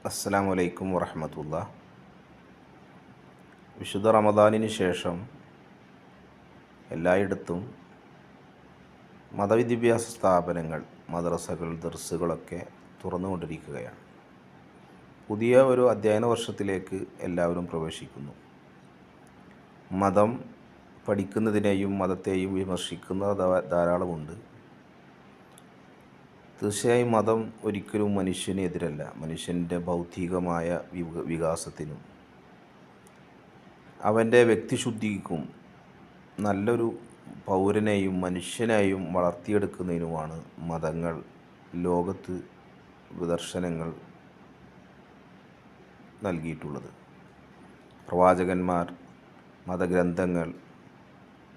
അസ്സലാമു അലൈക്കും വറഹ്മത്തുള്ളാ. വിശുദ്ധ റമദാനിന് ശേഷം എല്ലായിടത്തും മതവിദ്യാഭ്യാസ സ്ഥാപനങ്ങൾ, മദ്രസകൾ, ദർസുകളൊക്കെ തുറന്നുകൊണ്ടിരിക്കുകയാണ്. പുതിയ ഒരു അധ്യയന വർഷത്തിലേക്ക് എല്ലാവരും പ്രവേശിക്കുന്നു. മതം പഠിക്കുന്നതിനെയും മതത്തെയും വിമർശിക്കുന്ന ധാരാളമുണ്ട്. തീർച്ചയായും മതം ഒരിക്കലും മനുഷ്യന് എതിരല്ല. മനുഷ്യൻ്റെ ഭൗതികമായ വികാസത്തിനും അവൻ്റെ വ്യക്തിശുദ്ധിക്കും നല്ലൊരു പൗരനെയും മനുഷ്യനെയും വളർത്തിയെടുക്കുന്നതിനുമാണ് മതങ്ങൾ, ലോകത്ത് ദർശനങ്ങൾ നൽകിയിട്ടുള്ളത്. പ്രവാചകന്മാർ, മതഗ്രന്ഥങ്ങൾ,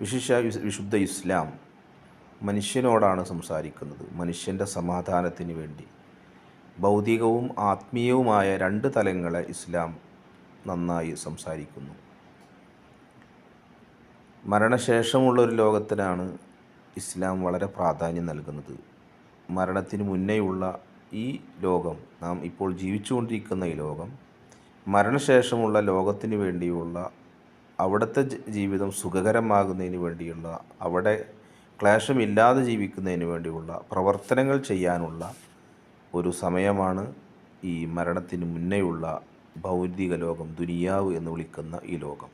വിശുദ്ധ ഇസ്ലാം മനുഷ്യനോടാണ് സംസാരിക്കുന്നത്. മനുഷ്യൻ്റെ സമാധാനത്തിന് വേണ്ടി ഭൗതികവും ആത്മീയവുമായ രണ്ട് തലങ്ങളെ ഇസ്ലാം നന്നായി സംസാരിക്കുന്നു. മരണശേഷമുള്ളൊരു ലോകത്തിനാണ് ഇസ്ലാം വളരെ പ്രാധാന്യം നൽകുന്നത്. മരണത്തിന് മുന്നേയുള്ള ഈ ലോകം, നാം ഇപ്പോൾ ജീവിച്ചുകൊണ്ടിരിക്കുന്ന ഈ ലോകം, മരണശേഷമുള്ള ലോകത്തിന് വേണ്ടിയുള്ള, അവിടുത്തെ ജീവിതം സുഖകരമാകുന്നതിന് വേണ്ടിയുള്ള, അവിടെ ക്ലേശമില്ലാതെ ജീവിക്കുന്നതിന് വേണ്ടിയുള്ള പ്രവർത്തനങ്ങൾ ചെയ്യാനുള്ള ഒരു സമയമാണ് ഈ മരണത്തിന് മുന്നേയുള്ള ഭൗതിക ലോകം, ദുനിയാവ് എന്ന് വിളിക്കുന്ന ഈ ലോകം.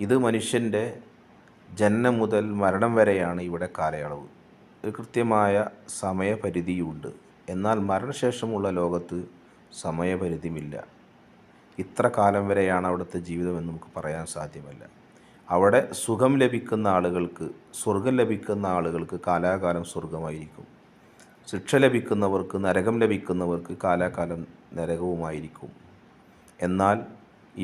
ഇത് മനുഷ്യൻ്റെ ജനനം മുതൽ മരണം വരെയാണ് ഇവിടെ കാലയളവ്. ഒരു കൃത്യമായ സമയപരിധിയുണ്ട്. എന്നാൽ മരണശേഷമുള്ള ലോകത്ത് സമയപരിധിയില്ല. ഇത്ര കാലം വരെയാണ് അവിടുത്തെ ജീവിതമെന്ന് നമുക്ക് പറയാൻ സാധ്യമല്ല. അവിടെ സുഖം ലഭിക്കുന്ന ആളുകൾക്ക്, സ്വർഗം ലഭിക്കുന്ന ആളുകൾക്ക് കാലാകാലം സ്വർഗമായിരിക്കും. ശിക്ഷ ലഭിക്കുന്നവർക്ക്, നരകം ലഭിക്കുന്നവർക്ക് കാലാകാലം നരകവുമായിരിക്കും. എന്നാൽ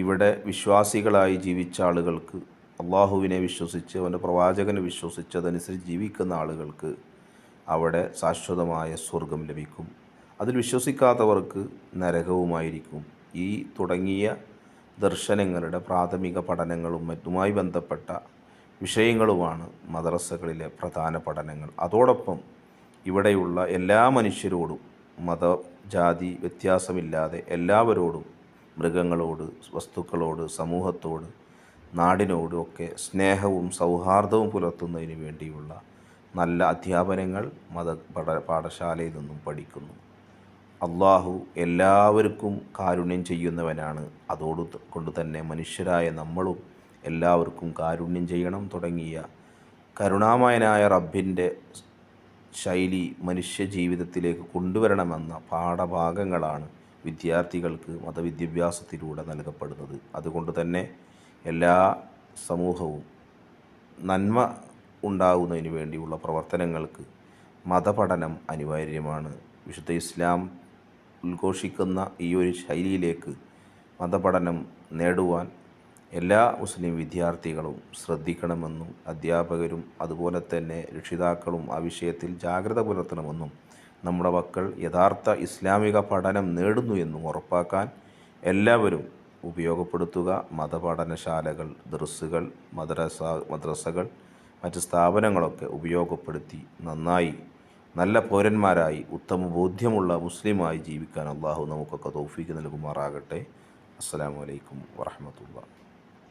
ഇവിടെ വിശ്വാസികളായി ജീവിച്ച ആളുകൾക്ക്, അള്ളാഹുവിനെ വിശ്വസിച്ച് അവൻ്റെ പ്രവാചകനെ വിശ്വസിച്ച് അതനുസരിച്ച് ജീവിക്കുന്ന ആളുകൾക്ക് അവിടെ ശാശ്വതമായ സ്വർഗം ലഭിക്കും. അതിൽ വിശ്വസിക്കാത്തവർക്ക് നരകവുമായിരിക്കും. ഈ തുടങ്ങിയ ദർശനങ്ങളുടെ പ്രാഥമിക പഠനങ്ങളും മറ്റുമായി ബന്ധപ്പെട്ട വിഷയങ്ങളുമാണ് മദ്രസകളിലെ പ്രധാന പഠനങ്ങൾ. അതോടൊപ്പം ഇവിടെയുള്ള എല്ലാ മനുഷ്യരോടും, മത ജാതി വ്യത്യാസമില്ലാതെ എല്ലാവരോടും, മൃഗങ്ങളോട്, വസ്തുക്കളോട്, സമൂഹത്തോട്, നാടിനോടും ഒക്കെ സ്നേഹവും സൗഹാർദ്ദവും പുലർത്തുന്നതിന് വേണ്ടിയുള്ള നല്ല അധ്യാപനങ്ങൾ പാഠശാലയിൽ നിന്നും പഠിക്കുന്നു. അള്ളാഹു എല്ലാവർക്കും കാരുണ്യം ചെയ്യുന്നവനാണ്. കൊണ്ട് തന്നെ മനുഷ്യരായ നമ്മളും എല്ലാവർക്കും കാരുണ്യം ചെയ്യണം തുടങ്ങിയ കരുണാമയനായ റബ്ബിൻ്റെ ശൈലി മനുഷ്യ ജീവിതത്തിലേക്ക് കൊണ്ടുവരണമെന്ന പാഠഭാഗങ്ങളാണ് വിദ്യാർത്ഥികൾക്ക് മതവിദ്യാഭ്യാസത്തിലൂടെ നൽകപ്പെടുന്നത്. അതുകൊണ്ട് തന്നെ എല്ലാ സമൂഹവും നന്മ ഉണ്ടാകുന്നതിന് വേണ്ടിയുള്ള പ്രവർത്തനങ്ങൾക്ക് മതപഠനം അനിവാര്യമാണ്. വിശുദ്ധ ഇസ്ലാം ഉദ്ഘോഷിക്കുന്ന ഈ ഒരു ശൈലിയിലേക്ക് മതപഠനം നേടുവാൻ എല്ലാ മുസ്ലിം വിദ്യാർത്ഥികളും ശ്രദ്ധിക്കണമെന്നും അധ്യാപകരും അതുപോലെ തന്നെ രക്ഷിതാക്കളും ആ വിഷയത്തിൽ ജാഗ്രത പുലർത്തണമെന്നും നമ്മുടെ മക്കൾ യഥാർത്ഥ ഇസ്ലാമിക പഠനം നേടുന്നു എന്നും ഉറപ്പാക്കാൻ എല്ലാവരും ഉപയോഗപ്പെടുത്തുക. മതപഠനശാലകൾ, ദർസുകൾ, മദ്രസകൾ, മറ്റ് സ്ഥാപനങ്ങളൊക്കെ ഉപയോഗപ്പെടുത്തി നന്നായി നല്ല പൗരന്മാരായി ഉത്തമ ബോധ്യമുള്ള മുസ്ലിമായി ജീവിക്കാൻ അള്ളാഹു നമുക്കൊക്കെ തൗഫീക്ക് നൽകുമാറാകട്ടെ. അസ്സലാമു അലൈക്കും വറഹ്മത്തുള്ളാഹി.